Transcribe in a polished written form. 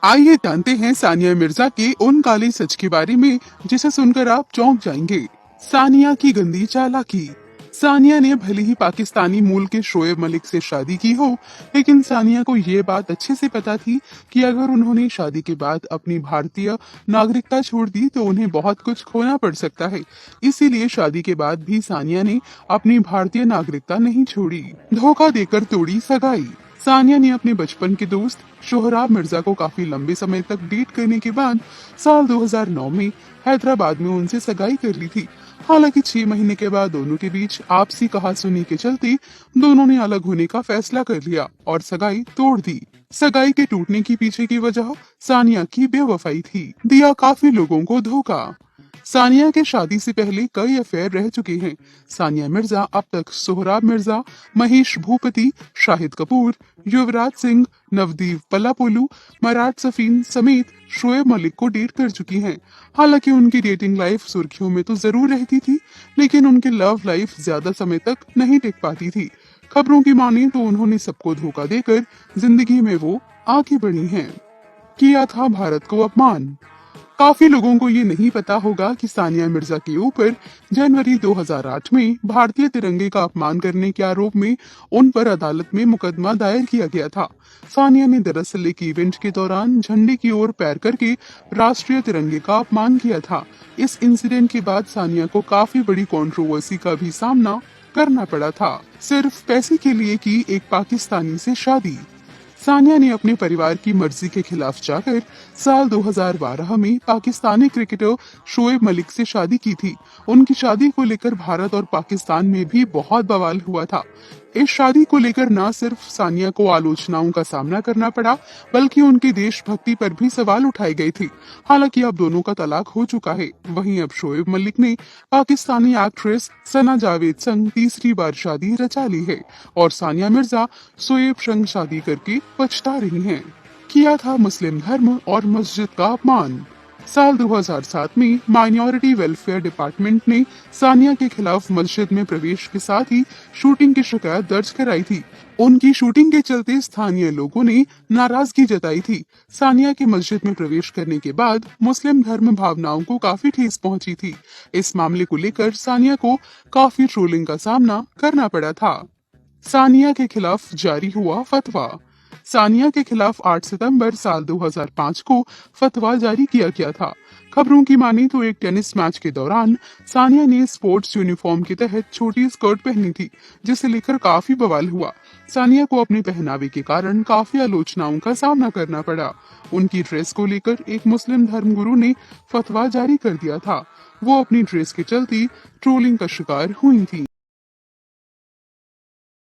आइए जानते हैं सानिया मिर्जा के उन काले सच के बारे में जिसे सुनकर आप चौंक जाएंगे। सानिया की गंदी चालाकी। सानिया ने भले ही पाकिस्तानी मूल के शोएब मलिक से शादी की हो, लेकिन सानिया को ये बात अच्छे से पता थी कि अगर उन्होंने शादी के बाद अपनी भारतीय नागरिकता छोड़ दी तो उन्हें बहुत कुछ खोना पड़ सकता है। इसीलिए शादी के बाद भी सानिया ने अपनी भारतीय नागरिकता नहीं छोड़ी। धोखा देकर तोड़ी सगाई। सानिया ने अपने बचपन के दोस्त सोहराब मिर्जा को काफी लंबे समय तक डेट करने के बाद साल 2009 में हैदराबाद में उनसे सगाई कर ली थी। हालांकि 6 महीने के बाद दोनों के बीच आपसी कहासुनी के चलते दोनों ने अलग होने का फैसला कर लिया और सगाई तोड़ दी। सगाई के टूटने की पीछे की वजह सानिया की बेवफाई थी। दिया काफी लोगों को धोखा। सानिया के शादी से पहले कई अफेयर रह चुके हैं। सानिया मिर्जा अब तक सोहराब मिर्जा, महेश भूपति, शाहिद कपूर, युवराज सिंह, नवदीप पल्लापोलू, मराठ सफीन समेत शोएब मलिक को डेट कर चुकी हैं। हालांकि उनकी डेटिंग लाइफ सुर्खियों में तो जरूर रहती थी, लेकिन उनकी लव लाइफ ज्यादा समय तक नहीं टिक पाती थी। खबरों की माने तो उन्होंने सबको धोखा देकर जिंदगी में वो आगे बढ़ी हैं। किया था भारत को अपमान। काफी लोगों को ये नहीं पता होगा कि सानिया मिर्जा के ऊपर जनवरी 2008 में भारतीय तिरंगे का अपमान करने के आरोप में उन पर अदालत में मुकदमा दायर किया गया था। सानिया ने दरअसल एक इवेंट के दौरान झंडे की ओर पैर करके राष्ट्रीय तिरंगे का अपमान किया था। इस इंसिडेंट के बाद सानिया को काफी बड़ी कंट्रोवर्सी का भी सामना करना पड़ा था, सिर्फ पैसे के लिए की एक पाकिस्तानी से शादी। सानिया ने अपने परिवार की मर्जी के खिलाफ जाकर साल 2012 में पाकिस्तानी क्रिकेटर शोएब मलिक से शादी की थी। उनकी शादी को लेकर भारत और पाकिस्तान में भी बहुत बवाल हुआ था। इस शादी को लेकर न सिर्फ सानिया को आलोचनाओं का सामना करना पड़ा, बल्कि उनकी देशभक्ति पर भी सवाल उठाए गए थे। हालांकि अब दोनों का तलाक हो चुका है। वहीं अब शोएब मलिक ने पाकिस्तानी एक्ट्रेस सना जावेद संग तीसरी बार शादी रचा ली है और सानिया मिर्जा शोएब संग शादी करके पछता रही हैं। किया था मुस्लिम धर्म और मस्जिद का अपमान। साल 2007 में माइनॉरिटी वेलफेयर डिपार्टमेंट ने सानिया के खिलाफ मस्जिद में प्रवेश के साथ ही शूटिंग की शिकायत दर्ज कराई थी। उनकी शूटिंग के चलते स्थानीय लोगों ने नाराजगी जताई थी। सानिया के मस्जिद में प्रवेश करने के बाद मुस्लिम धर्म भावनाओं को काफी ठेस पहुंची थी। इस मामले को लेकर सानिया को काफी ट्रोलिंग का सामना करना पड़ा था। सानिया के खिलाफ जारी हुआ फतवा। सानिया के खिलाफ 8 सितंबर साल 2005 को फतवा जारी किया गया था। खबरों की माने तो एक टेनिस मैच के दौरान सानिया ने स्पोर्ट्स यूनिफॉर्म के तहत छोटी स्कर्ट पहनी थी, जिसे लेकर काफी बवाल हुआ। सानिया को अपने पहनावे के कारण काफी आलोचनाओं का सामना करना पड़ा। उनकी ड्रेस को लेकर एक मुस्लिम धर्मगुरु ने फतवा जारी कर दिया था। वो अपनी ड्रेस के चलते ट्रोलिंग का शिकार हुई थी।